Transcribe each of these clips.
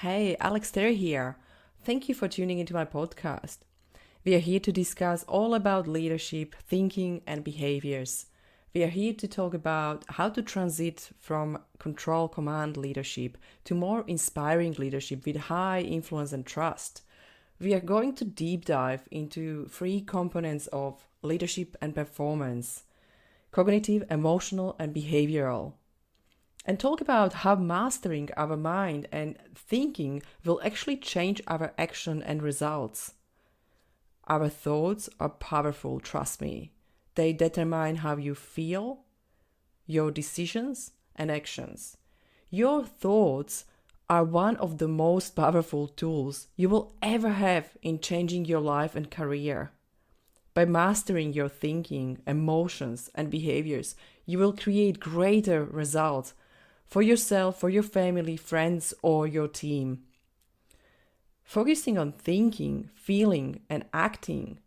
Hey, Alex Terry here. Thank you for tuning into my podcast. We are here to discuss all about leadership, thinking, and behaviors. We are here to talk about how to transit from control command leadership to more inspiring leadership with high influence and trust. We are going to deep dive into three components of leadership and performance: cognitive, emotional, and behavioral, and talk about how mastering our mind and thinking will actually change our action and results. Our thoughts are powerful, trust me. They determine how you feel, your decisions, and actions. Your thoughts are one of the most powerful tools you will ever have in changing your life and career. By mastering your thinking, emotions, and behaviors, you will create greater results for yourself, for your family, friends, or your team. Focusing on thinking, feeling, and acting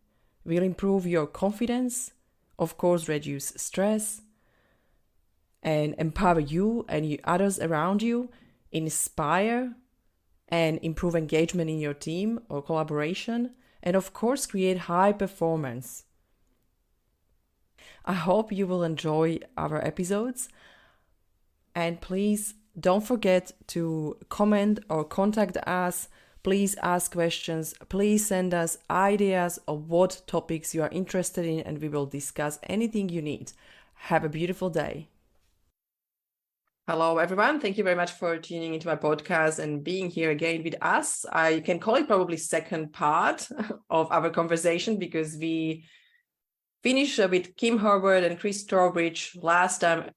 will improve your confidence, of course, reduce stress, and empower you and others around you, inspire and improve engagement in your team or collaboration, and of course, create high performance. I hope you will enjoy our episodes. And please don't forget to comment or contact us. Please ask questions. Please send us ideas of what topics you are interested in, and we will discuss anything you need. Have a beautiful day. Hello, everyone. Thank you very much for tuning into my podcast and being here again with us. I can call it probably second part of our conversation because we finished with Kim Horwood and Chris Trowbridge last time.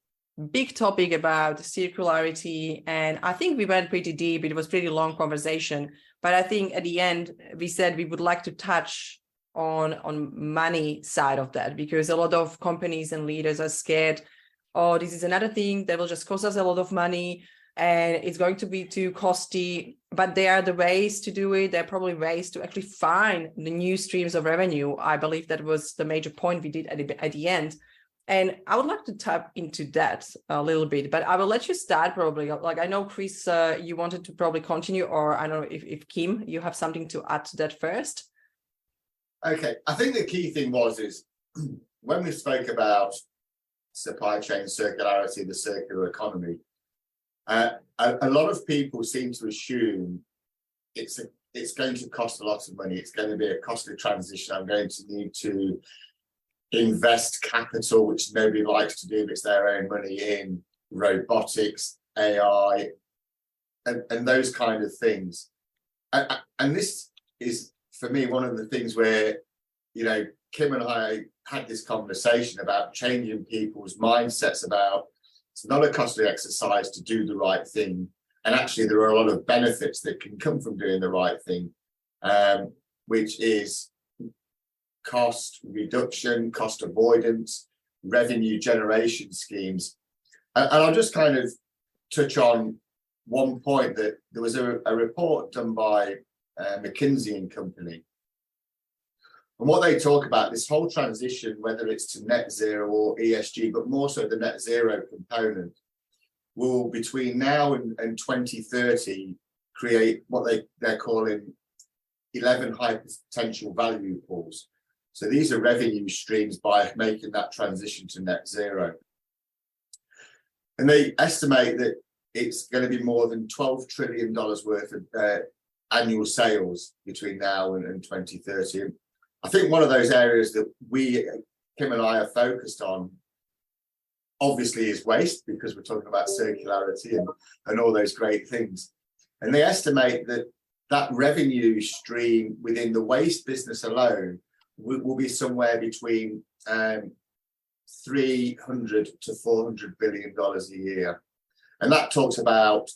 Big topic about circularity, and I think we went pretty deep. It was pretty long conversation, but I think at the end we said we would like to touch on money side of that, because a lot of companies and leaders are scared, oh, this is another thing that will just cost us a lot of money and it's going to be too costly. But there are the ways to do it. There are probably ways to actually find the new streams of revenue. I believe that was the major point we did at the end. And I would like to tap into that a little bit, but I will let you start probably. Like, I know, Chris, you wanted to probably continue, or I don't know if Kim, you have something to add to that first. Okay, I think the key thing is when we spoke about supply chain circularity, the circular economy, a lot of people seem to assume it's going to cost a lot of money. It's going to be a costly transition. I'm going to need to invest capital, which nobody likes to do, but it's their own money, in robotics, AI, and those kind of things. And this is, for me, one of the things where, Kim and I had this conversation about changing people's mindsets about it's not a costly exercise to do the right thing. And actually, there are a lot of benefits that can come from doing the right thing, which is cost reduction, cost avoidance, revenue generation schemes. And I'll just kind of touch on one point, that there was a report done by McKinsey and Company. And what they talk about, this whole transition, whether it's to net zero or ESG, but more so the net zero component, will between now and 2030 create what they're calling 11 high potential value pools. So these are revenue streams by making that transition to net zero. And they estimate that it's going to be more than $12 trillion worth of annual sales between now and 2030. And I think one of those areas that Kim and I, are focused on, obviously, is waste, because we're talking about circularity and all those great things. And they estimate that revenue stream within the waste business alone will be somewhere between $300 to $400 billion a year. And that talks about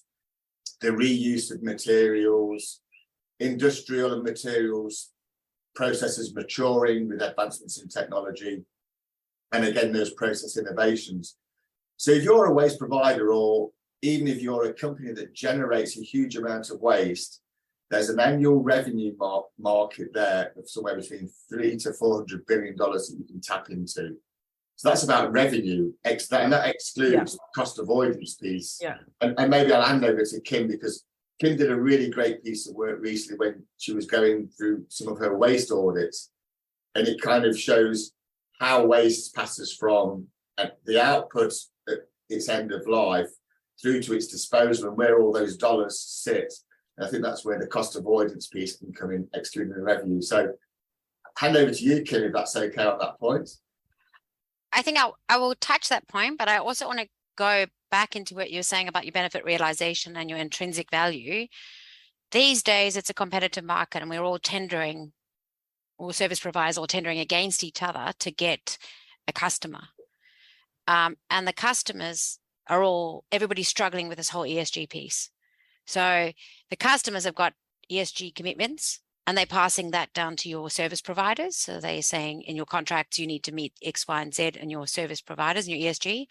the reuse of materials, industrial and materials processes maturing with advancements in technology, and again, those process innovations. So if you're a waste provider, or even if you're a company that generates a huge amount of waste, there's an annual revenue market there of somewhere between $300 to $400 billion that you can tap into. So that's about revenue, and that excludes cost avoidance piece. Yeah. And maybe I'll hand over to Kim, because Kim did a really great piece of work recently when she was going through some of her waste audits, and it kind of shows how waste passes from the output at its end of life through to its disposal and where all those dollars sit. And I think that's where the cost avoidance piece can come in, excluding the revenue. So hand over to you, Kim, if that's okay on that point. I think I will touch that point, but I also want to go back into what you're saying about your benefit realization and your intrinsic value. These days, it's a competitive market and we're all tendering, all service providers all tendering against each other to get a customer. And the customers are everybody's struggling with this whole ESG piece. So the customers have got ESG commitments and they're passing that down to your service providers. So they're saying in your contracts, you need to meet X, Y, and Z and your service providers and your ESG.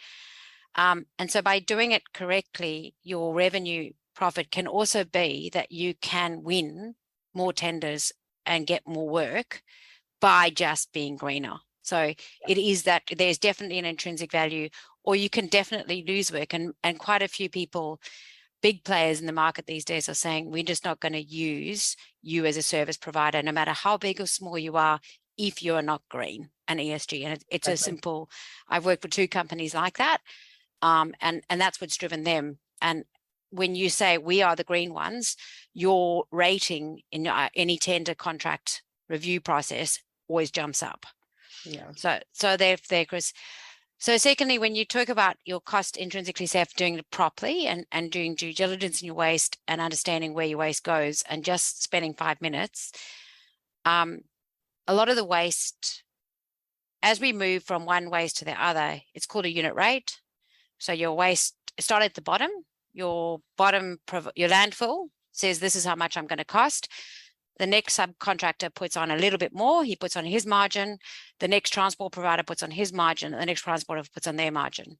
And so by doing it correctly, your revenue profit can also be that you can win more tenders and get more work by just being greener. So it is that there's definitely an intrinsic value, or you can definitely lose work. And quite a few people, big players in the market these days are saying, we're just not going to use you as a service provider, no matter how big or small you are, if you're not green and ESG. And it's a simple, I've worked with 2 companies like that. And that's what's driven them. And when you say we are the green ones, your rating in any tender contract review process always jumps up. Yeah. So there, Chris. So secondly, when you talk about your cost intrinsically safe, doing it properly and doing due diligence in your waste and understanding where your waste goes and just spending 5 minutes, a lot of the waste, as we move from one waste to the other, it's called a unit rate. So your waste, start at the bottom, your landfill says, this is how much I'm going to cost. The next subcontractor puts on a little bit more. He puts on his margin. The next transport provider puts on his margin. And the next transporter puts on their margin.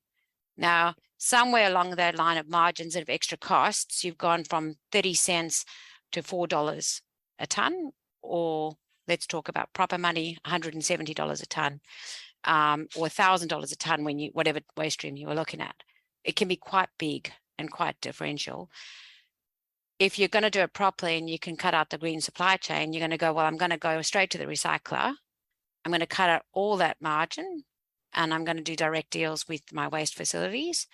Now, somewhere along that line of margins and of extra costs, you've gone from 30 cents to $4 a ton, or let's talk about proper money, $170 a ton, or $1,000 a ton when whatever waste stream you were looking at. It can be quite big and quite differential. If you're going to do it properly and you can cut out the green supply chain, you're going to go, well, I'm going to go straight to the recycler. I'm going to cut out all that margin and I'm going to do direct deals with my waste facilities.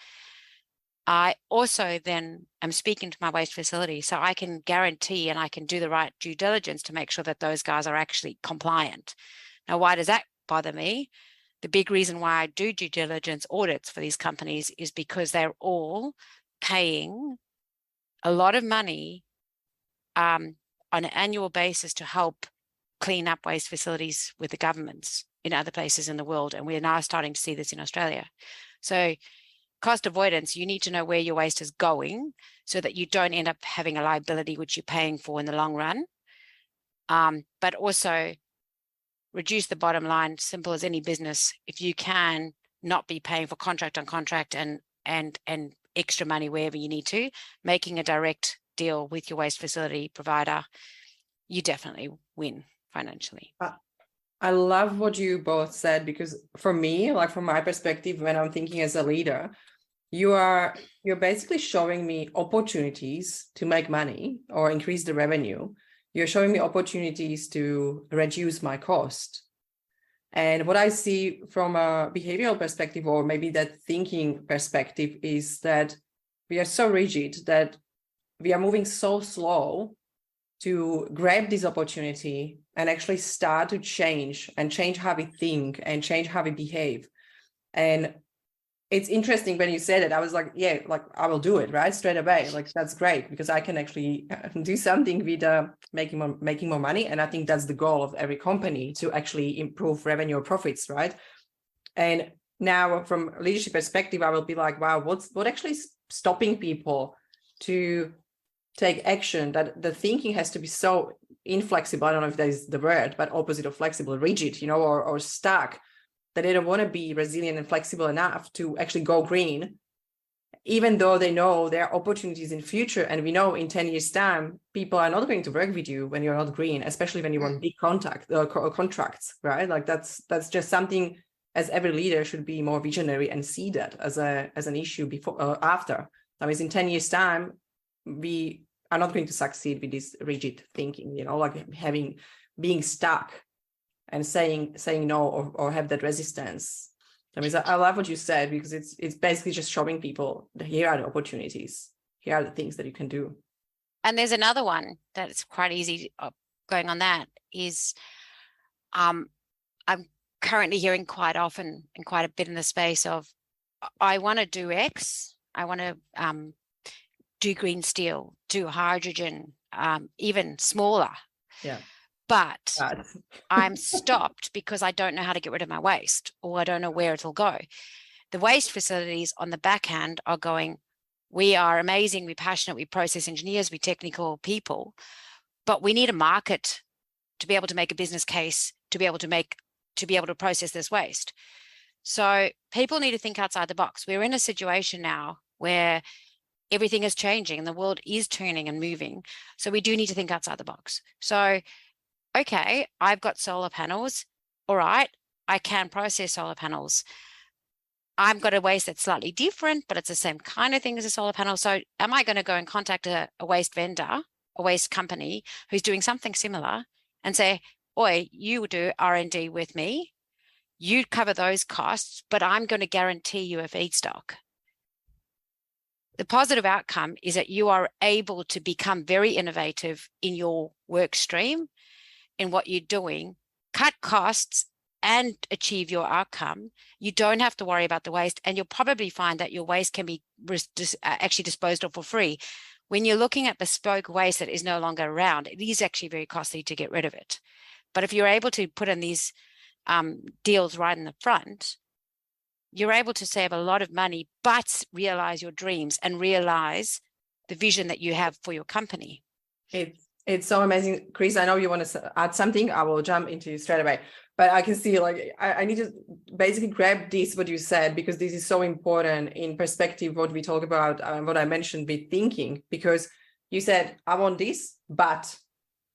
I also then am speaking to my waste facility, so I can guarantee and I can do the right due diligence to make sure that those guys are actually compliant. Now, why does that bother me? The big reason why I do due diligence audits for these companies is because they're all paying a lot of money on an annual basis to help clean up waste facilities with the governments in other places in the world. And we're now starting to see this in Australia. So cost avoidance, you need to know where your waste is going so that you don't end up having a liability which you're paying for in the long run. But also reduce the bottom line, simple as any business. If you can not be paying for contract on contract and extra money wherever you need to, making a direct deal with your waste facility provider, you definitely win financially. I love what you both said, because for me, like from my perspective, when I'm thinking as a leader, you're basically showing me opportunities to make money or increase the revenue. You're showing me opportunities to reduce my cost. And what I see from a behavioral perspective, or maybe that thinking perspective, is that we are so rigid that we are moving so slow to grab this opportunity and actually start to change how we think and change how we behave. And it's interesting when you said it, I was like, yeah, like I will do it right straight away. Like, that's great, because I can actually do something with making more money. And I think that's the goal of every company, to actually improve revenue or profits, right? And now from a leadership perspective, I will be like, wow, what actually is stopping people to take action? That the thinking has to be so inflexible. I don't know if that is the word, but opposite of flexible, rigid, or stuck, that they don't want to be resilient and flexible enough to actually go green, even though they know there are opportunities in future. And we know in 10 years time, people are not going to work with you when you're not green, especially when you want big contracts, right? Like that's just something, as every leader should be more visionary and see that as an issue before, after. That means in 10 years time, we are not going to succeed with this rigid thinking, like being stuck and saying no, or have that resistance. I mean, I love what you said, because it's basically just showing people that here are the opportunities, here are the things that you can do. And there's another one that's quite easy going on, that is, I'm currently hearing quite often and quite a bit in the space of, I want to do X, I want to do green steel, do hydrogen, even smaller. Yeah. But I'm stopped because I don't know how to get rid of my waste, or I don't know where it'll go. The waste facilities on the back end are going, we are amazing, we're passionate, we're process engineers, we're technical people, but we need a market to be able to make a business case, to be able to process this waste. So people need to think outside the box. We're in a situation now where everything is changing and the world is turning and moving. So we do need to think outside the box. So, okay, I've got solar panels. All right, I can process solar panels. I've got a waste that's slightly different, but it's the same kind of thing as a solar panel. So am I going to go and contact a waste vendor, a waste company who's doing something similar, and say, oi, you do R&D with me, you cover those costs, but I'm going to guarantee you a feedstock. The positive outcome is that you are able to become very innovative in your work stream, in what you're doing, cut costs and achieve your outcome. You don't have to worry about the waste, and you'll probably find that your waste can be actually disposed of for free. When you're looking at bespoke waste that is no longer around, it is actually very costly to get rid of it. But if you're able to put in these deals right in the front, you're able to save a lot of money, but realize your dreams and realize the vision that you have for your company. It's so amazing. Chris, I know you want to add something. I will jump into you straight away. But I can see, like, I need to basically grab this, what you said, because this is so important in perspective, what we talk about, what I mentioned with thinking, because you said, I want this, but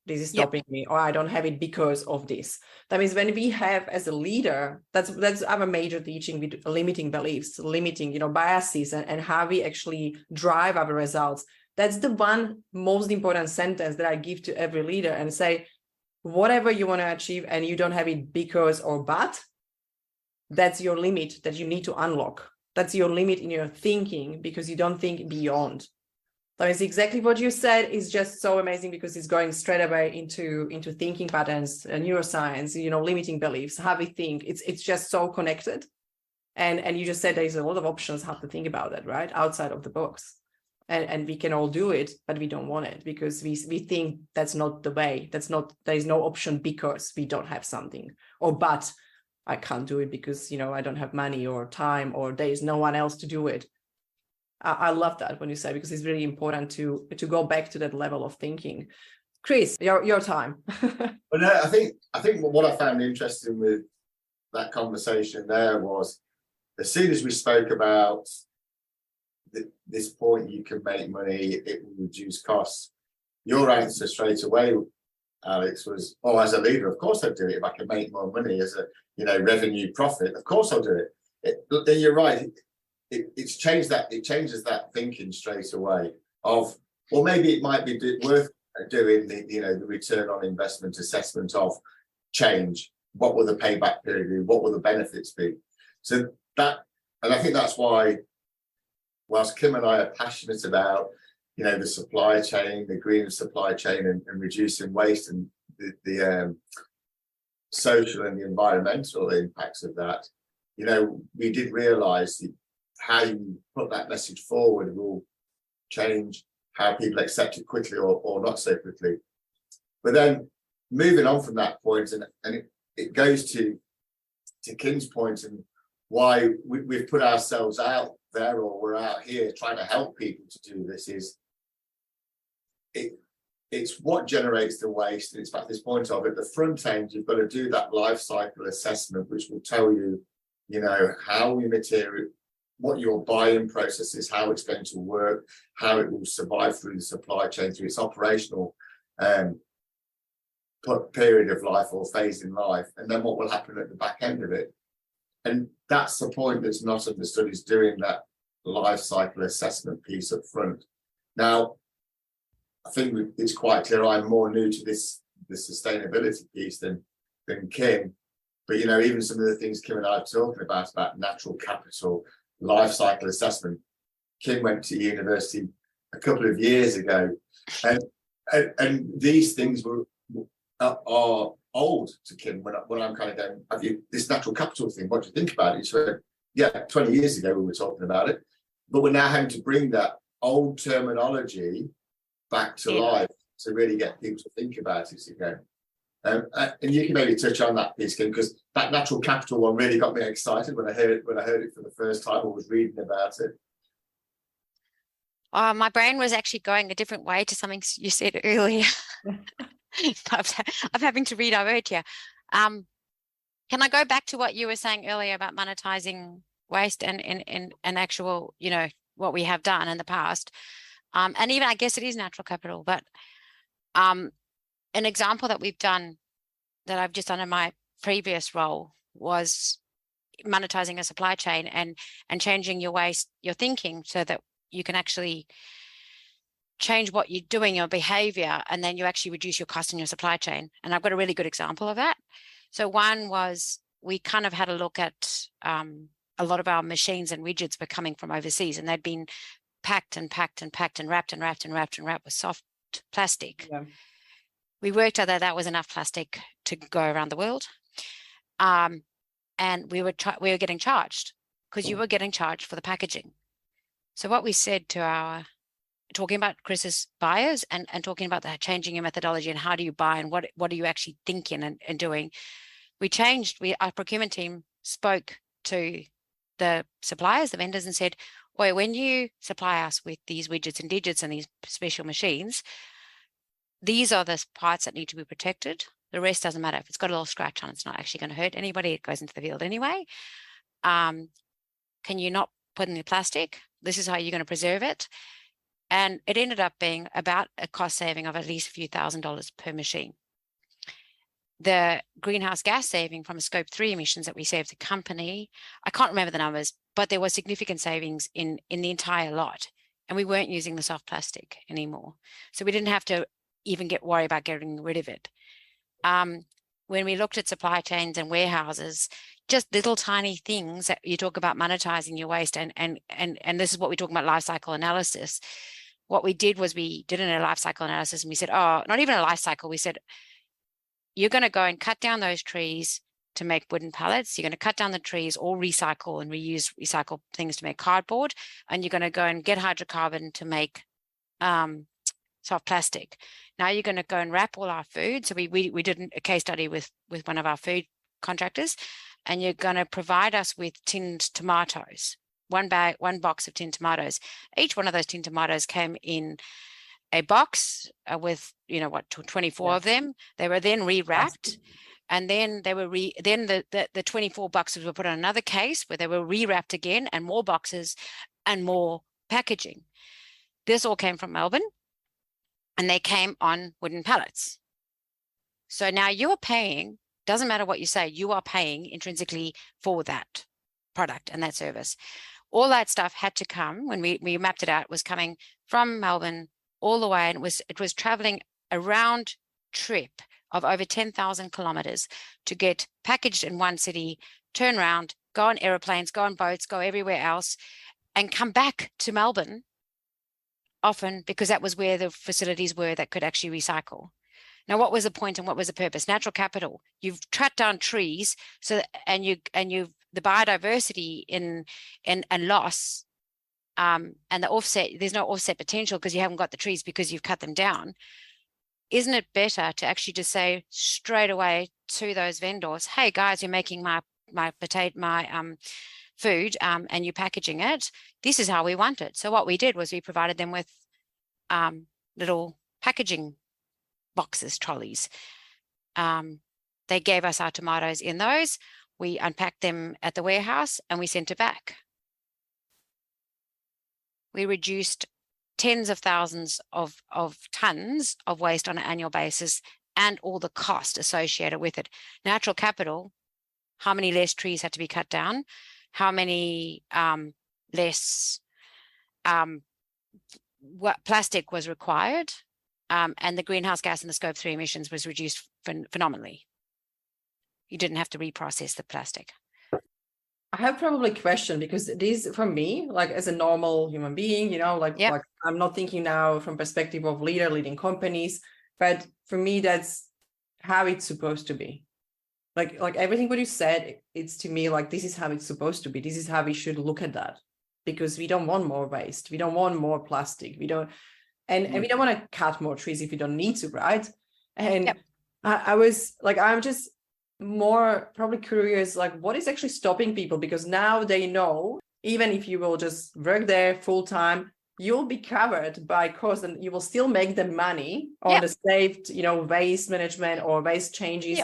this is stopping me, or I don't have it because of this. That means when we have, as a leader, that's our major teaching with limiting beliefs, limiting, biases, and how we actually drive our results. That's the one most important sentence that I give to every leader, and say, whatever you want to achieve and you don't have it because or but, that's your limit that you need to unlock. That's your limit in your thinking, because you don't think beyond. That is exactly what you said, is just so amazing, because it's going straight away into thinking patterns, neuroscience, limiting beliefs, how we think. It's just so connected. And you just said there's a lot of options how to think about that, right? Outside of the box. And we can all do it, but we don't want it, because we think that's not the way. There is no option because we don't have something, or but I can't do it because, I don't have money or time, or there is no one else to do it. I love that when you say, because it's really important to go back to that level of thinking. Chris, your time. Well, no, I think what I found interesting with that conversation there was, as soon as we spoke about this point, you can make money, it will reduce costs. Your answer straight away, Alex, was, oh, as a leader, of course I'd do it. If I can make more money as a revenue profit, of course I'll do it. You're right. It's changed that. It changes that thinking straight away of, well, maybe it might be worth doing the return on investment assessment of change. What will the payback period be? What will the benefits be? So that, and I think that's why, whilst Kim and I are passionate about, the supply chain, the green supply chain, and reducing waste, and the social and the environmental impacts of that, we did realise how you put that message forward will change how people accept it quickly or not so quickly. But then moving on from that point, and it goes to Kim's point, and why we've put ourselves out there, or we're out here trying to help people to do this, is it's what generates the waste. And it's back to this point of, at the front end, you've got to do that life cycle assessment, which will tell you, how we material, what your buying process is, how it's going to work, how it will survive through the supply chain, through its operational period of life or phase in life, and then what will happen at the back end of it. And that's the point that's not understood, is doing that life cycle assessment piece up front. Now, I think it's quite clear I'm more new to the sustainability piece than Kim. But even some of the things Kim and I are talking about natural capital, life cycle assessment. Kim went to university a couple of years ago, and these things are old to Kim. When I'm kind of going, have you this natural capital thing? What do you think about it? She said, yeah, 20 years ago we were talking about it, but we're now having to bring that old terminology back to life to really get people to think about it again. And you can maybe touch on that piece, Kim, because that natural capital one really got me excited when I heard it for the first time or was reading about it. My brain was actually going a different way to something you said earlier. I'm having to redivert here. Can I go back to what you were saying earlier about monetizing waste and actual, what we have done in the past? And even I guess it is natural capital, but an example that we've done that I've just done in my previous role was monetizing a supply chain and changing your waste, your thinking, so that you can actually change what you're doing, your behavior, and then you actually reduce your cost in your supply chain. And I've got a really good example of that. So one was we kind of had a look at a lot of our machines and widgets were coming from overseas, and they'd been packed and packed and packed and wrapped and wrapped and wrapped and wrapped with soft plastic. Yeah. We worked out that was enough plastic to go around the world. And we were getting charged because you were getting charged for the packaging. So what we said to talking about Chris's buyers and talking about that, changing your methodology and how do you buy and what are you actually thinking and doing, our procurement team spoke to the suppliers, the vendors, and said, "Boy, when you supply us with these widgets and digits and these special machines, these are the parts that need to be protected. The rest doesn't matter. If it's got a little scratch on, it's not actually going to hurt anybody. It goes into the field anyway. Can you not put in the plastic? This is how you're going to preserve it." And it ended up being about a cost saving of at least a few $1,000s per machine. The greenhouse gas saving from a scope 3 emissions that we saved the company, I can't remember the numbers, but there was significant savings in the entire lot. And we weren't using the soft plastic anymore. So we didn't have to even worry about getting rid of it. When we looked at supply chains and warehouses, just little tiny things that you talk about monetizing your waste, and this is what we talk about life cycle analysis. What we did was we did a life cycle analysis, and we said, not even a life cycle. We said, you're going to go and cut down those trees to make wooden pallets. You're going to cut down the trees or recycle and recycle things to make cardboard. And you're going to go and get hydrocarbon to make soft plastic. Now you're going to go and wrap all our food. So we did a case study with one of our food contractors, and you're going to provide us with tinned tomatoes, one box of tinned tomatoes. Each one of those tinned tomatoes came in a box with 24 of them. They were then rewrapped, and then they were the 24 boxes were put on another case where they were rewrapped again, and more boxes and more packaging. This all came from Melbourne, and they came on wooden pallets. So now you're paying, doesn't matter what you say, you are paying intrinsically for that product and that service. All that stuff had to come, when we mapped it out, was coming from Melbourne all the way, and it was traveling a round trip of over 10,000 kilometers to get packaged in one city, turn around, go on aeroplanes, go on boats, go everywhere else, and come back to Melbourne, often because that was where the facilities were that could actually recycle. Now, what was the point and what was the purpose? Natural capital. You've tracked down trees, and the biodiversity and loss, and the offset. There's no offset potential because you haven't got the trees because you've cut them down. Isn't it better to actually just say straight away to those vendors, "Hey guys, you're making my food and you're packaging it. This is how we want it." So what we did was we provided them with little packaging boxes, trolleys. They gave us our tomatoes in those. We unpacked them at the warehouse and we sent it back. We reduced tens of thousands of tons of waste on an annual basis and all the cost associated with it. Natural capital, how many less trees had to be cut down, how many less what plastic was required, and the greenhouse gas and the scope 3 emissions was reduced phenomenally. You didn't have to reprocess the plastic. I have probably a question, because this, for me, like as a normal human being, like I'm not thinking now from perspective of leading companies, but for me, that's how it's supposed to be. Like everything what you said, it's to me like this is how it's supposed to be. This is how we should look at that, because we don't want more waste. We don't want more plastic. We don't, and we don't want to cut more trees if we don't need to, right? And I was like, I'm just more probably curious, like what is actually stopping people? Because now they know, even if you will just work there full time, you'll be covered by cost, and you will still make the money on the saved, waste management or waste changes.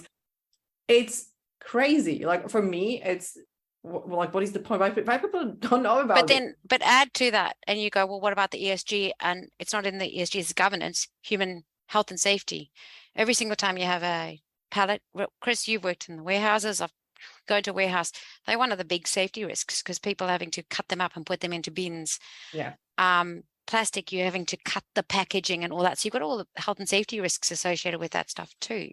It's crazy. Like for me, it's like, what is the point? Why people don't know about it? But add to that, and you go, well, what about the ESG? And it's not in the ESG, it's governance, human health and safety. Every single time you have a pallet, Chris, you've worked in the warehouses. I've gone to a warehouse. They're one of the big safety risks, because people are having to cut them up and put them into bins. Plastic, you're having to cut the packaging and all that. So you've got all the health and safety risks associated with that stuff too.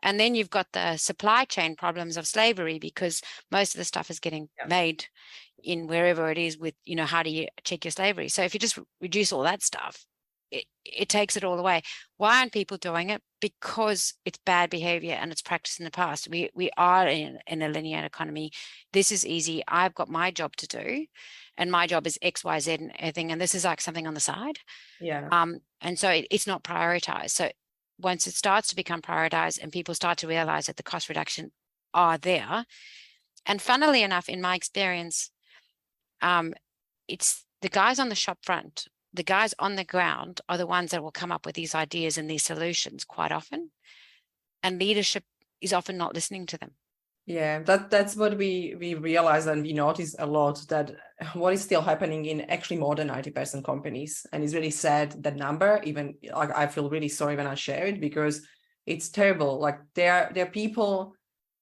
And then you've got the supply chain problems of slavery, because most of the stuff is getting made in wherever it is with, how do you check your slavery? So if you just reduce all that stuff, it takes it all away. Why aren't people doing it? Because it's bad behavior and it's practiced in the past. We are in a linear economy. This is easy. I've got my job to do, and my job is X, Y, Z and everything. And this is like something on the side. And so it's not prioritized. So once it starts to become prioritized and people start to realize that the cost reduction are there, and funnily enough, in my experience, it's the guys on the shop front, the guys on the ground are the ones that will come up with these ideas and these solutions quite often. And leadership is often not listening to them. Yeah, that's what we realize, and we notice a lot, that what is still happening in actually more than 90% companies. And it's really sad, that number. Even like I feel really sorry when I share it, because it's terrible. Like there are people,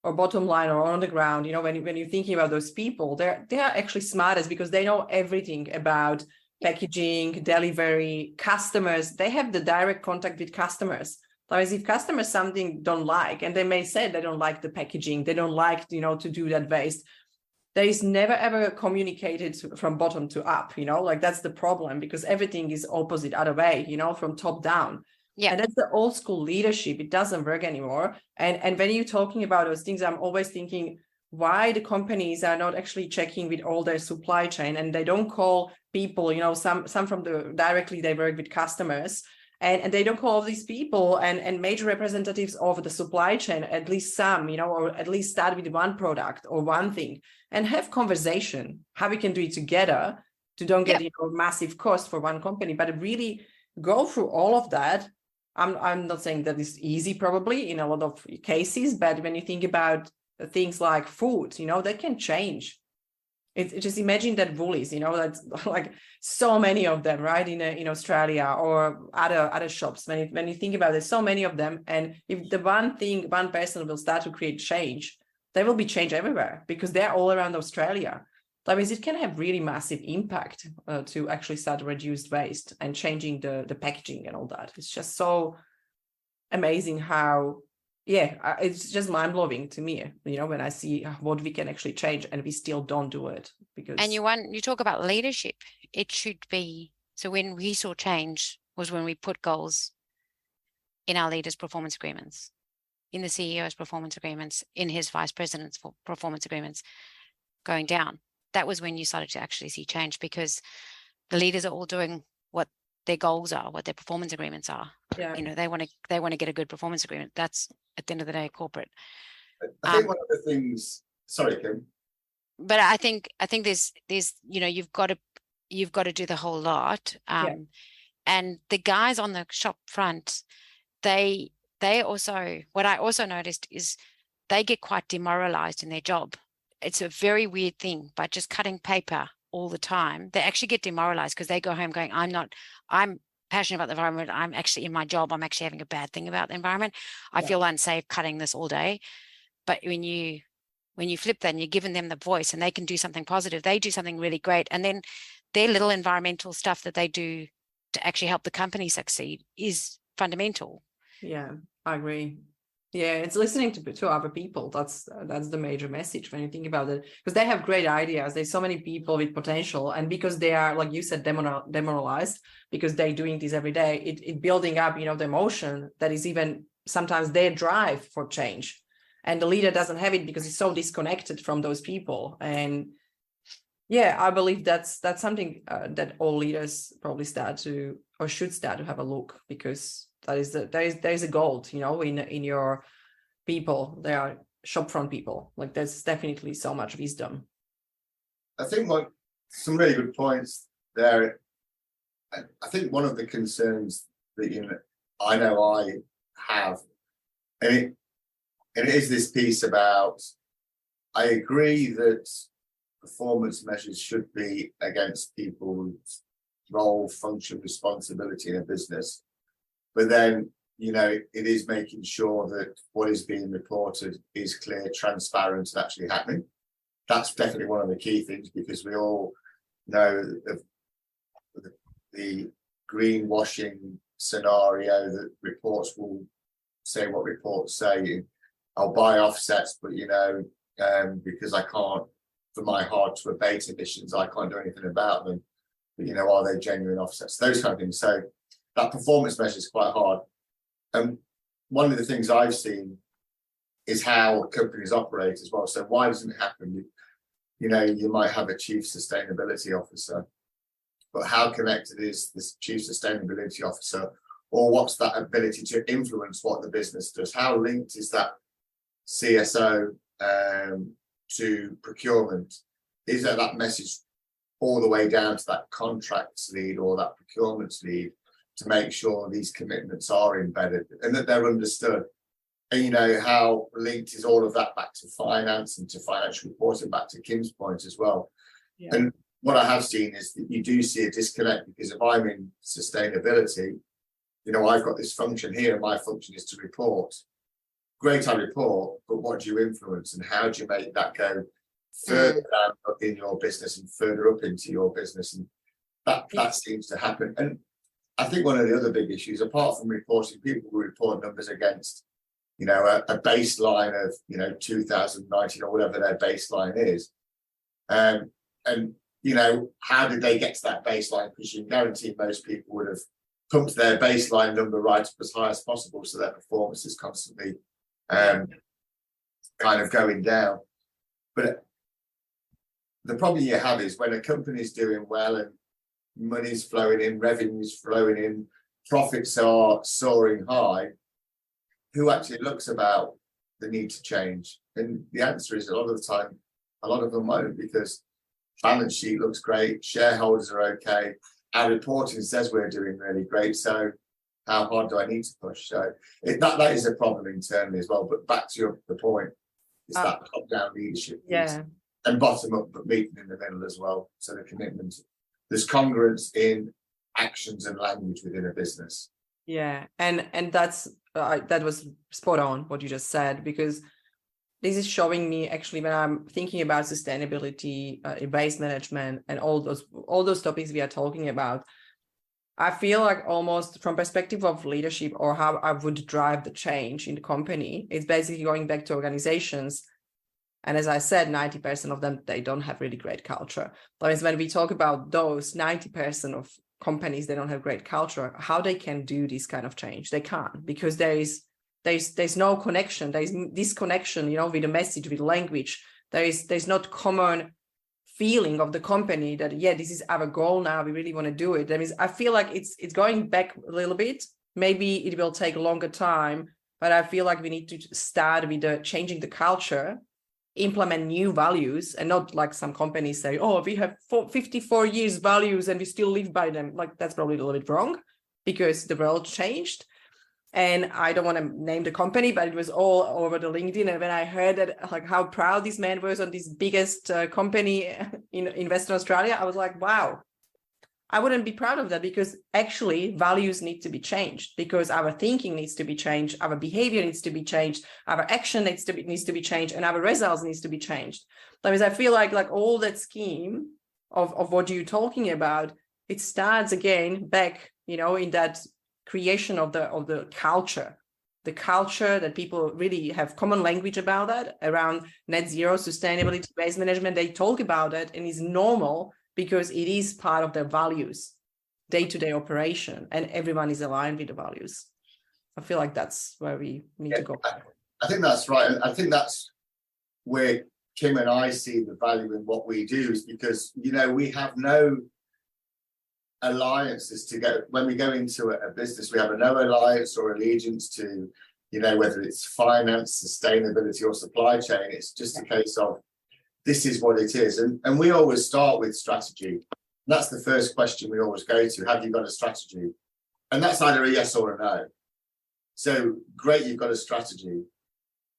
or bottom line, or on the ground, when you're thinking about those people, they are actually smartest, because they know everything about packaging, delivery, customers. They have the direct contact with customers. Otherwise, if customers something don't like, and they may say they don't like the packaging, they don't like, to do that waste, there is never ever communicated from bottom to up, like that's the problem, because everything is opposite other way, from top down. And that's the old school leadership. It doesn't work anymore. And when you're talking about those things, I'm always thinking why the companies are not actually checking with all their supply chain, and they don't call people, some from the directly they work with customers, and they don't call all these people and major representatives of the supply chain, at least some, or at least start with one product or one thing, and have conversation how we can do it together to don't get massive cost for one company, but really go through all of that. I'm not saying that it's easy probably in a lot of cases, but when you think about things like food, that can change. It's just imagine that Woolies, that's like so many of them, right, in Australia or other shops. When you think about it, so many of them, and if the one person will start to create change, there will be change everywhere, because they're all around Australia. That means it can have really massive impact to actually start reduced waste and changing the packaging and all that. It's just so amazing how. Yeah, it's just mind-blowing to me, when I see what we can actually change, and we still don't do it. And you talk about leadership. It should be, so when we saw change was when we put goals in our leaders' performance agreements, in the CEO's performance agreements, in his vice president's performance agreements going down. That was when you started to actually see change, because the leaders are all doing what their goals are, what their performance agreements are. They want to get a good performance agreement. That's at the end of the day corporate. I think one of the things, sorry, Kim. But I think there's you've got to do the whole lot. And the guys on the shop front, they also, what I also noticed is they get quite demoralized in their job. It's a very weird thing, but just cutting paper all the time, they actually get demoralized, because they go home going, I'm passionate about the environment. I'm actually in my job, I'm actually having a bad thing about the environment. I feel unsafe cutting this all day. But when you flip that and you're giving them the voice and they can do something positive, they do something really great. And then their little environmental stuff that they do to actually help the company succeed is fundamental. Yeah, I agree. Yeah, it's listening to other people. That's the major message when you think about it, because they have great ideas. There's so many people with potential, and because they are, like you said, demoralized because they're doing this every day, it building up, the emotion that is even sometimes their drive for change, and the leader doesn't have it because he's so disconnected from those people. And yeah, I believe that's something that all leaders probably should start to have a look, because there is a gold, in your people. They are shopfront people. Like, there's definitely so much wisdom. I think some really good points there. I think one of the concerns that I know I have, and it is this piece about, I agree that performance measures should be against people's role, function, responsibility in a business. But then, it is making sure that what is being reported is clear, transparent, and actually happening. That's definitely one of the key things, because we all know the greenwashing scenario that reports will say what reports say. I'll buy offsets, but, because I can't, for my hard to abate emissions, I can't do anything about them. But, are they genuine offsets? Those kind of things. So that performance measure is quite hard. And one of the things I've seen is how companies operate as well. So why doesn't it happen? You might have a chief sustainability officer, but how connected is this chief sustainability officer, or what's that ability to influence what the business does? How linked is that CSO to procurement? Is there that message all the way down to that contracts lead or that procurement lead, to make sure these commitments are embedded and that they're understood? And how linked is all of that back to finance and to financial reporting, back to Kim's point as well. Yeah. And what I have seen is that you do see a disconnect, because if I'm in sustainability, I've got this function here, and my function is to report. Great, I report, but what do you influence, and how do you make that go further down in your business and further up into your business? And that seems to happen. And I think one of the other big issues, apart from reporting, people will report numbers against, a baseline of, 2019 or whatever their baseline is. And how did they get to that baseline? Because you can guarantee most people would have pumped their baseline number right up as high as possible, so their performance is constantly kind of going down. But the problem you have is when a company is doing well and money's flowing in, revenue's flowing in, profits are soaring high, who actually looks about the need to change? And the answer is, a lot of the time, a lot of them won't, because balance sheet looks great, shareholders are okay, our reporting says we're doing really great, so how hard do I need to push? So that is a problem internally as well. But back to the point, it's that top-down leadership piece, and bottom-up, but meeting in the middle as well. So the commitment, there's congruence in actions and language within a business. Yeah, and that was spot on what you just said, because this is showing me, actually, when I'm thinking about sustainability, waste management, and all those topics we are talking about, I feel like almost from perspective of leadership, or how I would drive the change in the company, it's basically going back to organizations. And as I said, 90% of them, they don't have really great culture. That means when we talk about those 90% of companies, they don't have great culture, how they can do this kind of change? They can't, because there's no connection. There's disconnection, with the message, with language. There's not common feeling of the company that, this is our goal now, we really want to do it. That means I feel like it's going back a little bit. Maybe it will take a longer time, but I feel like we need to start with changing the culture, implement new values, and not like some companies say, we have 54 years values and we still live by them. Like, that's probably a little bit wrong, because the world changed. And I don't want to name the company, but it was all over the LinkedIn. And when I heard that, like, how proud this man was on this biggest company in Western Australia, I was like, wow, I wouldn't be proud of that, because actually values need to be changed, because our thinking needs to be changed, our behavior needs to be changed, our action needs to be changed, and our results needs to be changed. That means I feel like all that scheme of what you're talking about, it starts again back, in that creation of the culture. The culture that people really have common language about that, around net zero, sustainability, waste management. They talk about it and it's normal because it is part of their values, day-to-day operation, and everyone is aligned with the values. I feel like that's where we need to go. I think that's right. And I think that's where Kim and I see the value in what we do, is because, you know, we have no alliances to go. When we go into a business, we have no alliance or allegiance to, you know, whether it's finance, sustainability, or supply chain. It's just a case of, this is what it is. And we always start with strategy. That's the first question we always go to. Have you got a strategy? And that's either a yes or a no. So great, you've got a strategy.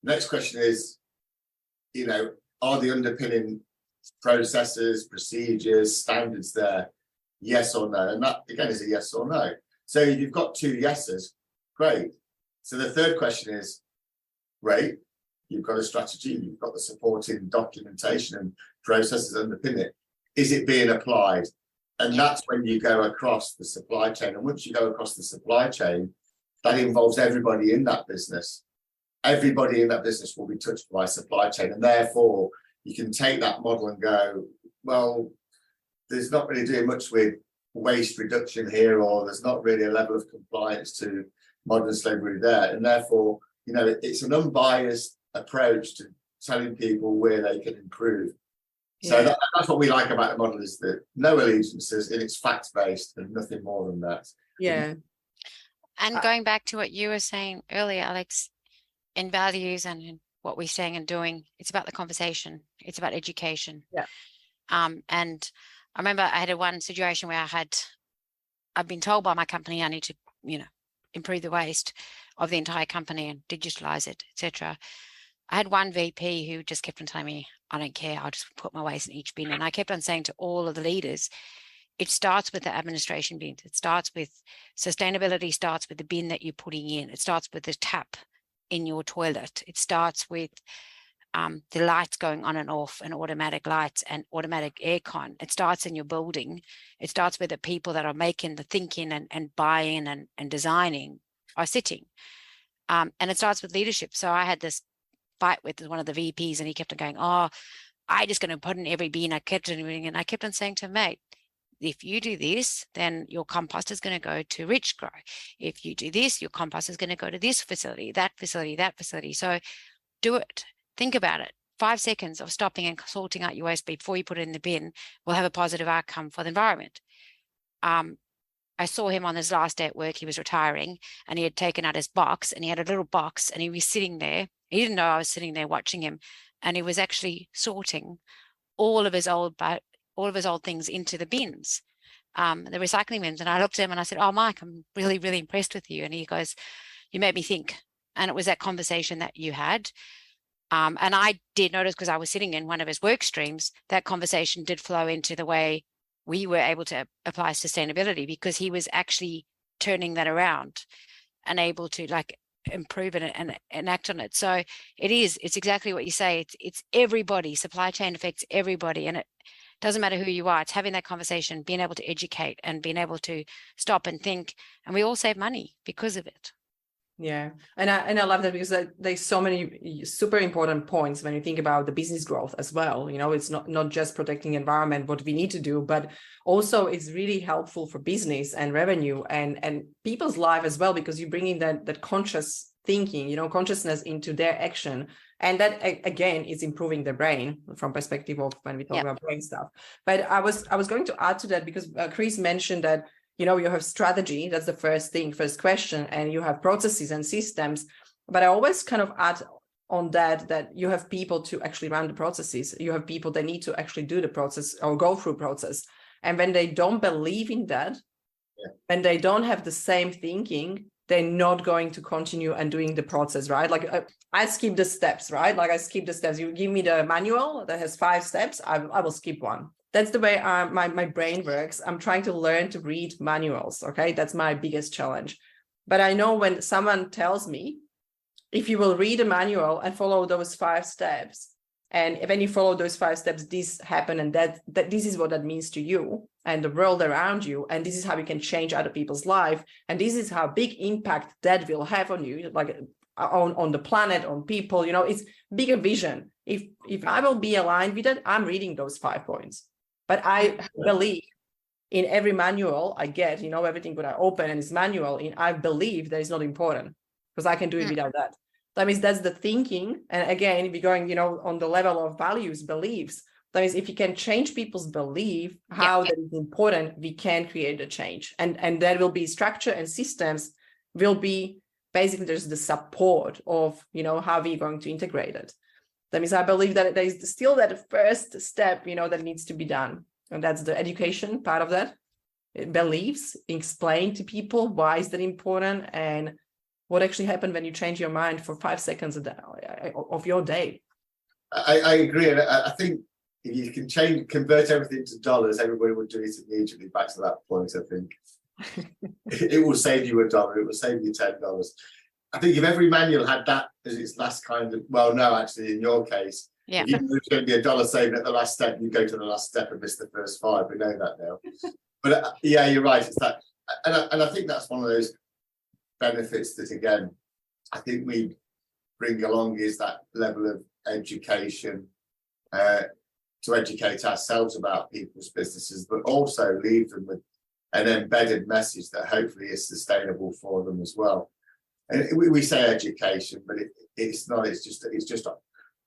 Next question is, you know, are the underpinning processes, procedures, standards there? Yes or no? And that, again, is a yes or no. So if you've got 2 yeses, great. So the third question is, great, you've got a strategy, you've got the supporting documentation and processes underpin it. Is it being applied? And that's when you go across the supply chain. And once you go across the supply chain, that involves everybody in that business. Everybody in that business will be touched by supply chain. And therefore, you can take that model and go, well, there's not really doing much with waste reduction here, or there's not really a level of compliance to modern slavery there. And therefore, you know, it's an unbiased approach to telling people where they can improve. So that's what we like about the model, is that no allegiances, and it's fact-based and nothing more than that. Yeah. And going back to what you were saying earlier, Alex, in values and in what we're saying and doing, it's about the conversation. It's about education. Yeah. And I remember I had one situation where I've been told by my company I need to, you know, improve the waste of the entire company and digitalize it, etc. I had one VP who just kept on telling me, I don't care, I'll just put my waste in each bin. And I kept on saying to all of the leaders, it starts with the administration bins. It starts with sustainability, starts with the bin that you're putting in. It starts with the tap in your toilet. It starts with the lights going on and off, and automatic lights and automatic aircon. It starts in your building. It starts with the people that are making the thinking and buying and designing are sitting. And it starts with leadership. So I had this fight with one of the VPs, and he kept on going, oh, I just going to put in every bin. I kept on doing it. And I kept on saying to him, mate, if you do this, then your compost is going to go to Rich Grow. If you do this, your compost is going to go to this facility, that facility, that facility. So do it. Think about it. 5 seconds of stopping and sorting out your waste before you put it in the bin will have a positive outcome for the environment. I saw him on his last day at work. He was retiring, and he had taken out his box, and he had a little box, and he was sitting there. He didn't know I was sitting there watching him, and he was actually sorting all of his old things into the bins, the recycling bins. And I looked at him and I said, oh, Mike, I'm really, really impressed with you. And he goes, you made me think. And it was that conversation that you had. And I did notice, because I was sitting in one of his work streams, that conversation did flow into the way we were able to apply sustainability, because he was actually turning that around and able to like improve it and act on it. So it's exactly what you say. It's everybody. Supply chain affects everybody, and it doesn't matter who you are. It's having that conversation, being able to educate and being able to stop and think, and we all save money because of it. Yeah, and I love that, because there's so many super important points when you think about the business growth as well. You know, it's not just protecting environment, what we need to do, but also it's really helpful for business and revenue and people's life as well, because you bring in that conscious thinking, you know, consciousness into their action. And that, again, is improving the brain from perspective of when we talk about brain stuff. But I was going to add to that, because Chris mentioned that, you know, you have strategy, that's the first question, and you have processes and systems. But I always kind of add on that you have people to actually run the processes. You have people that need to actually do the process or go through process. And when they don't believe in that, and they don't have the same thinking, they're not going to continue and doing the process, right? Like I skip the steps, right? Like I skip the steps. You give me the manual that has 5 steps, I will skip one. That's the way my brain works. I'm trying to learn to read manuals, okay? That's my biggest challenge. But I know when someone tells me, if you will read a manual and follow those 5 steps, And when you follow those 5 steps, this happen, and that this is what that means to you and the world around you, and this is how you can change other people's life, and this is how big impact that will have on you, like on the planet, on people. It's bigger vision. If I will be aligned with it, I'm reading those 5 points. But I believe in every manual I get, everything that I open and is manual in, I believe that is not important because I can do it without that. That means that's the thinking. And again, if you're going, on the level of values, beliefs, that means if you can change people's belief, how that is important, we can create a change. And there will be structure and systems will be basically there's the support of, how we're going to integrate it. That means I believe that there is still that first step, that needs to be done. And that's the education part of that. Beliefs, explain to people why is that important and what actually happened when you change your mind for 5 seconds of your day. I agree. And I think if you can convert everything to dollars, everybody would do it immediately. Back to that point, I think. It will save you $1. It will save you $10. I think if every manual had that as its last kind of, well, no, actually, in your case, if you knew it's going to be $1 saving at the last step, you go to the last step and miss the first 5. We know that now. But yeah, you're right. It's that, and I think that's one of those benefits that, again, I think we bring along is that level of education to educate ourselves about people's businesses, but also leave them with an embedded message that hopefully is sustainable for them as well. And we say education, but it's not. It's just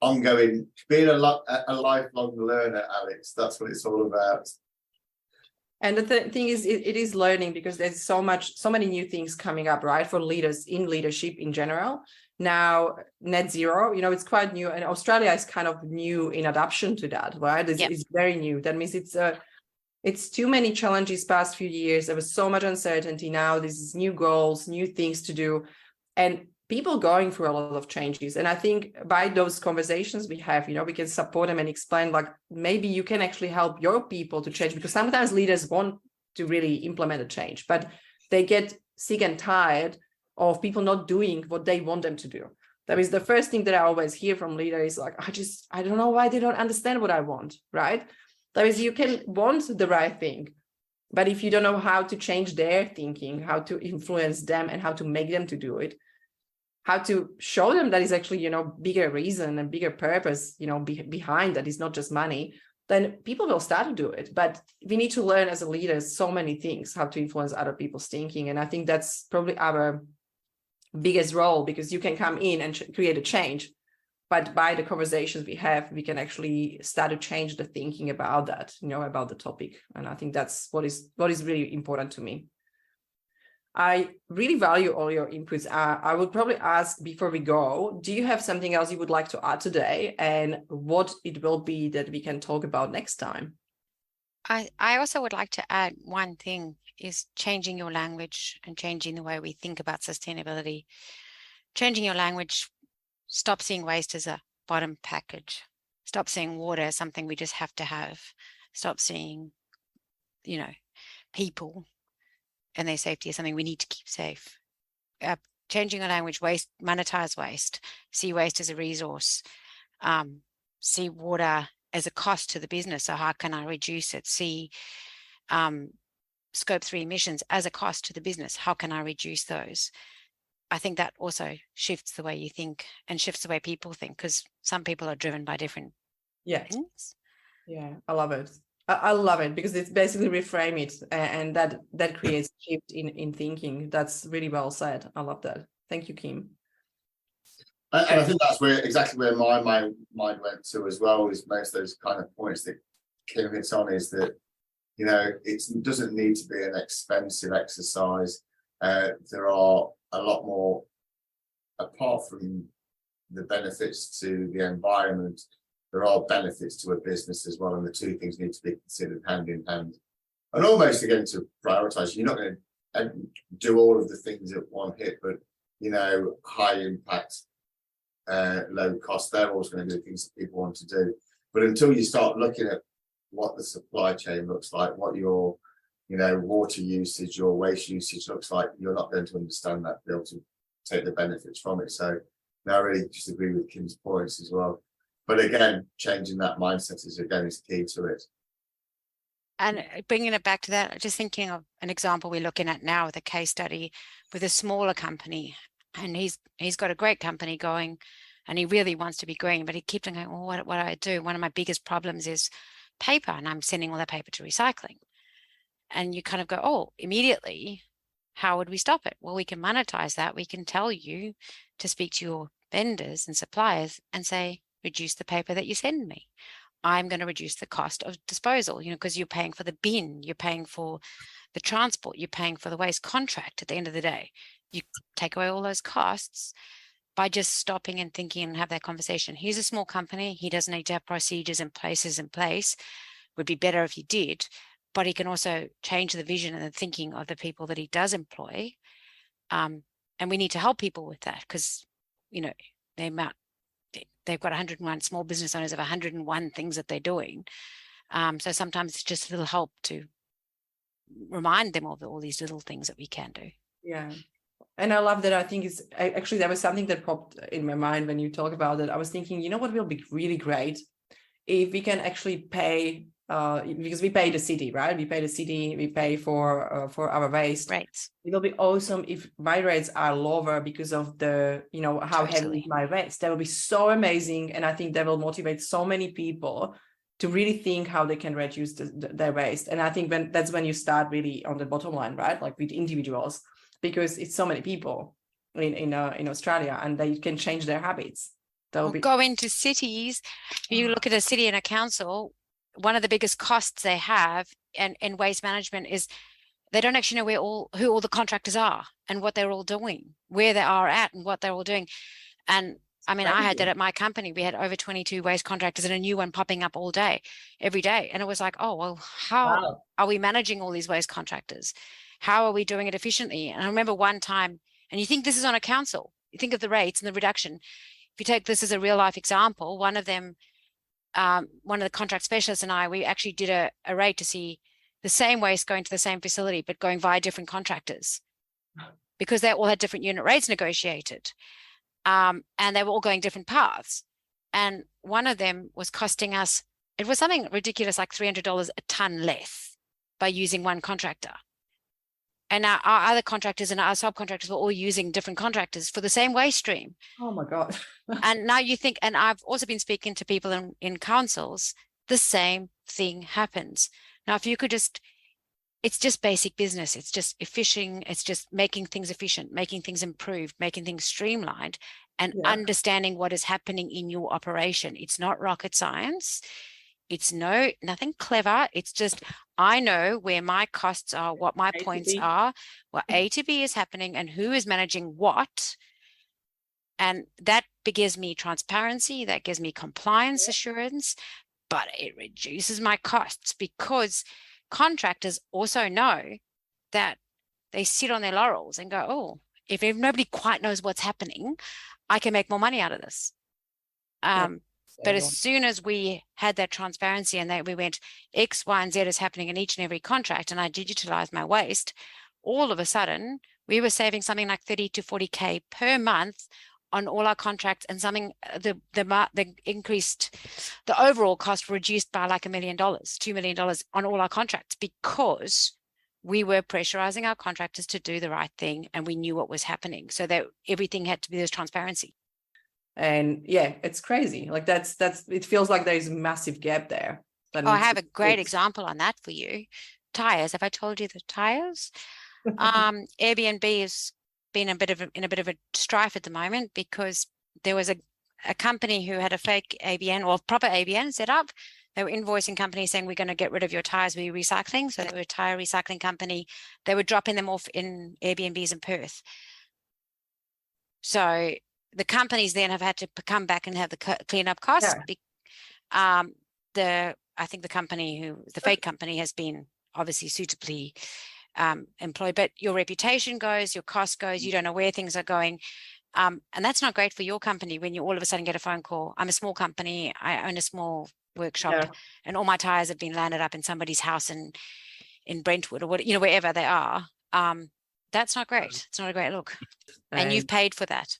ongoing. Being a lifelong learner, Alex. That's what it's all about. And the thing is, it is learning because there's so many new things coming up, right? For leaders in leadership in general. Now, net zero, it's quite new, and Australia is kind of new in adoption to that, right? It's very new. That means it's too many challenges past few years. There was so much uncertainty. Now there's new goals, new things to do, and people going through a lot of changes. And I think by those conversations we have, we can support them and explain, like, maybe you can actually help your people to change, because sometimes leaders want to really implement a change, but they get sick and tired of people not doing what they want them to do. That is the first thing that I always hear from leaders, like, I don't know why they don't understand what I want, right? That is, you can want the right thing, but if you don't know how to change their thinking, how to influence them and how to make them to do it, how to show them that is actually, bigger reason and bigger purpose, behind that is not just money, then people will start to do it. But we need to learn as a leader so many things, how to influence other people's thinking. And I think that's probably our biggest role, because you can come in and create a change, but by the conversations we have, we can actually start to change the thinking about that, about the topic. And I think that's what is really important to me. I really value all your inputs. I would probably ask before we go, do you have something else you would like to add today, and what it will be that we can talk about next time? I also would like to add one thing, is changing your language and changing the way we think about sustainability. Changing your language, stop seeing waste as a bottom package. Stop seeing water as something we just have to have. Stop seeing, people and their safety is something we need to keep safe. Changing your language, monetize waste, see waste as a resource, see water as a cost to the business. So how can I reduce it? See Scope 3 emissions as a cost to the business. How can I reduce those? I think that also shifts the way you think and shifts the way people think, because some people are driven by different things. Yeah, I love it. I love it because it's basically reframe it, and that creates shift in thinking. That's really well said. I love that. Thank you, Kim. And I think that's exactly where my mind went to as well, is most of those kind of points that Kim hits on, is that, it doesn't need to be an expensive exercise. There are a lot more, apart from the benefits to the environment, there are benefits to a business as well, and the two things need to be considered hand in hand. And almost, again, to prioritize, you're not going to do all of the things at one hit, but high impact, low cost, they're always going to do things that people want to do. But until you start looking at what the supply chain looks like, what your water usage, your waste usage looks like, you're not going to understand that, be able to take the benefits from it. So now I really just agree with Kim's points as well. But again, changing that mindset is key to it. And bringing it back to that, just thinking of an example we're looking at now with a case study with a smaller company, and he's got a great company going, and he really wants to be growing, but he keeps on going, well, what do I do? One of my biggest problems is paper, and I'm sending all that paper to recycling. And you kind of go, oh, immediately, how would we stop it? Well, we can monetize that. We can tell you to speak to your vendors and suppliers and say, reduce the paper that you send me. I'm going to reduce the cost of disposal, because you're paying for the bin, you're paying for the transport, you're paying for the waste contract at the end of the day. You take away all those costs by just stopping and thinking and have that conversation. He's a small company. He doesn't need to have procedures and places in place. Would be better if he did, but he can also change the vision and the thinking of the people that he does employ. And we need to help people with that because, they've got 101 small business owners of 101 things that they're doing. So sometimes it's just a little help to remind them of all these little things that we can do. Yeah. And I love that. I think it's actually, that was something that popped in my mind when you talk about it. I was thinking, what will be really great if we can actually pay, because we pay the city, right? We pay the city, we pay for our waste. Right. It will be awesome if my rates are lower because of the, how heavy is my waste. That will be so amazing. And I think that will motivate so many people to really think how they can reduce their waste. And I think that's when you start really on the bottom line, right? Like with individuals, because it's so many people in Australia and they can change their habits. Go into cities. You look at a city and a council, one of the biggest costs they have in waste management is they don't actually know who all the contractors are and what they're all doing, where they are at and what they're all doing. And I mean, I had that at my company. We had over 22 waste contractors and a new one popping up every day. And it was like, oh, well, how are we managing all these waste contractors? How are we doing it efficiently? And I remember one time, and you think this is on a council, you think of the rates and the reduction. If you take this as a real life example, one of them, one of the contract specialists and I, we actually did a rate to see the same waste going to the same facility, but going via different contractors because they all had different unit rates negotiated. And they were all going different paths. And one of them was costing us, it was something ridiculous, like $300 a ton less by using one contractor. And our other contractors and our subcontractors were all using different contractors for the same waste stream. Oh my God. And now you think, and I've also been speaking to people in councils, the same thing happens. Now, if you could it's just basic business. It's just efficient. It's just making things efficient, making things improved, making things streamlined, and understanding what is happening in your operation. It's not rocket science. It's nothing clever. It's just, I know where my costs are, what my points are, what A to B is happening and who is managing what. And that gives me transparency. That gives me compliance assurance, but it reduces my costs because contractors also know that they sit on their laurels and go, oh, if nobody quite knows what's happening, I can make more money out of this. But as soon as we had that transparency and that we went X, Y, and Z is happening in each and every contract, and I digitalized my waste, all of a sudden we were saving something like 30 to 40K per month on all our contracts, and something the increased, the overall cost reduced by like $1 million, $2 million on all our contracts because we were pressurizing our contractors to do the right thing and we knew what was happening. So that everything had to be this transparency. And yeah, it's crazy. Like that's it feels like there's a massive gap there. I have a great example on that for you. Tires. Have I told you the tires? Airbnb has been in a bit of a strife at the moment because there was a company who had a fake ABN or proper ABN set up. They were invoicing companies saying, we're going to get rid of your tires, we're recycling. So they were a tire recycling company. They were dropping them off in Airbnbs in Perth. So the companies then have had to come back and have the cleanup costs. Yeah. I think the fake company has been obviously suitably employed, but your reputation goes, your cost goes, you don't know where things are going. And that's not great for your company when you all of a sudden get a phone call. I'm a small company. I own a small workshop and all my tires have been landed up in somebody's house in Brentwood or wherever they are. That's not great. It's not a great look. And you've paid for that.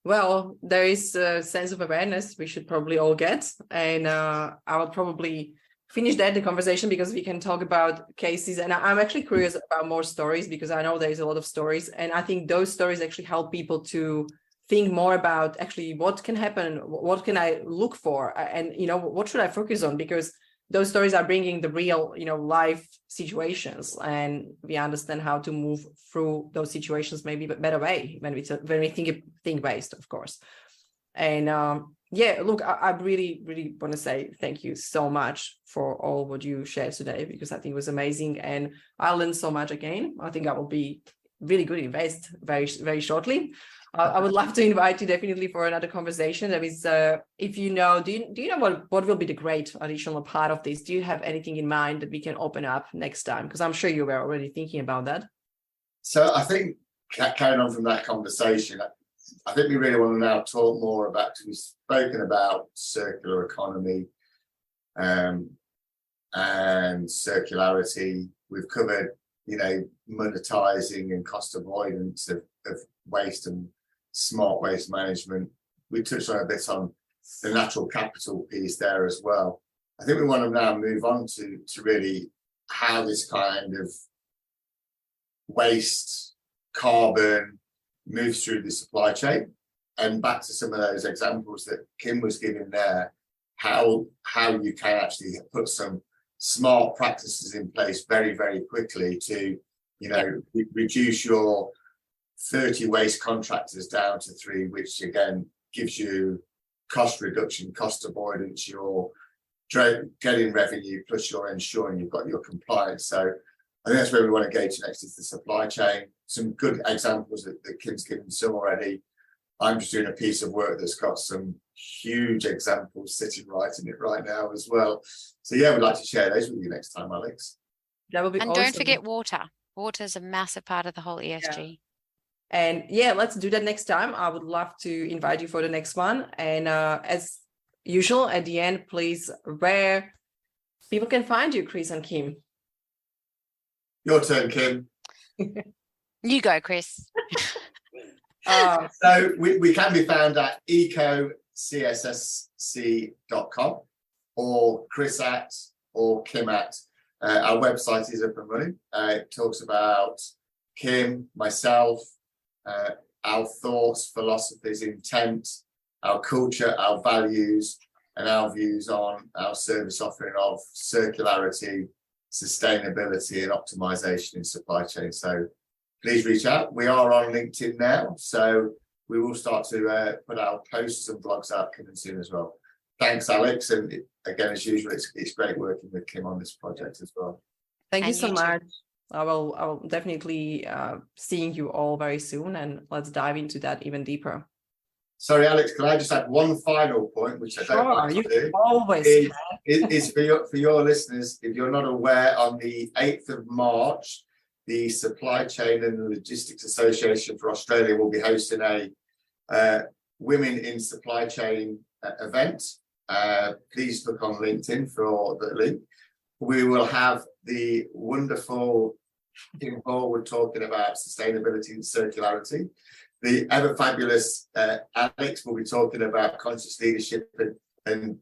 Well, there is a sense of awareness we should probably all get. And I will probably finish the conversation because we can talk about cases. And I'm actually curious about more stories because I know there's a lot of stories. And I think those stories actually help people to think more about actually what can happen, what can I look for, and, what should I focus on? Because those stories are bringing the real, life situations, and we understand how to move through those situations maybe a better way when we think based, of course. And look, I really, really want to say thank you so much for all what you shared today, because I think it was amazing, and I learned so much again. I think I will be really good in waste very, very shortly. I would love to invite you definitely for another conversation. That is, if you know, do you know what will be the great additional part of this? Do you have anything in mind that we can open up next time? Because I'm sure you were already thinking about that. So I think carrying on from that conversation, I think we really want to now talk more about, because we've spoken about circular economy and circularity. We've covered, monetizing and cost avoidance of waste and smart waste management. We touched on a bit on the natural capital piece there as well. I think we want to now move on to really how this kind of waste, carbon moves through the supply chain, and back to some of those examples that Kim was giving there, how you can actually put some smart practices in place very, very quickly to, reduce your 30 waste contractors down to 3, which again gives you cost reduction, cost avoidance, you're getting revenue, plus you're ensuring you've got your compliance. So I think that's where we want to go to next, is the supply chain. Some good examples that Kim's given some already. I'm just doing a piece of work that's got some huge examples sitting right in it right now as well. So we'd like to share those with you next time, Alex. That would be and awesome. Don't forget water. Water is a massive part of the whole ESG. And let's do that next time. I would love to invite you for the next one. And as usual, at the end, please, where people can find you, Chris and Kim. Your turn, Kim. You go, Chris. So we can be found at ecocssc.com or Chris at or Kim at. Our website is up and running. It talks about Kim, myself, our thoughts, philosophies, intent, our culture, our values, and our views on our service offering of circularity, sustainability, and optimization in supply chain. So please reach out. We are on LinkedIn now, so we will start to put our posts and blogs out coming soon as well. Thanks, Alex. And again, as usual, it's great working with Kim on this project as well. Thank you so much. I will definitely seeing you all very soon, and let's dive into that even deeper. Sorry, Alex, can I just add one final point, which I don't like to do? Always is for your listeners, if you're not aware, on the 8th of March, the Supply Chain and Logistics Association for Australia will be hosting a Women in Supply Chain event. Please look on LinkedIn for the link. We will have the wonderful Kim Horwood talking about sustainability and circularity. The ever fabulous Alex will be talking about conscious leadership and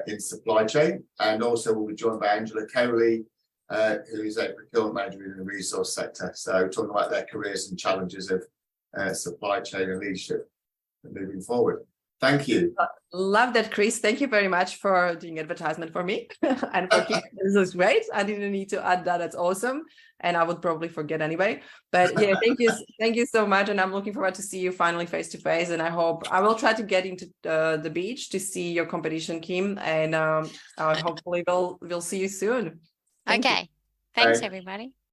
in supply chain, and also we'll be joined by Angela Coley, who is a procurement manager in the resource sector. So talking about their careers and challenges of supply chain and leadership moving forward. Thank you. Love that, Chris. Thank you very much for doing advertisement for me. And for this was great. I didn't need to add that. That's awesome. And I would probably forget anyway. But thank you so much. And I'm looking forward to see you finally face to face. And I hope I will try to get into the beach to see your competition, Kim. And hopefully we'll see you soon. Okay. Thanks, everybody.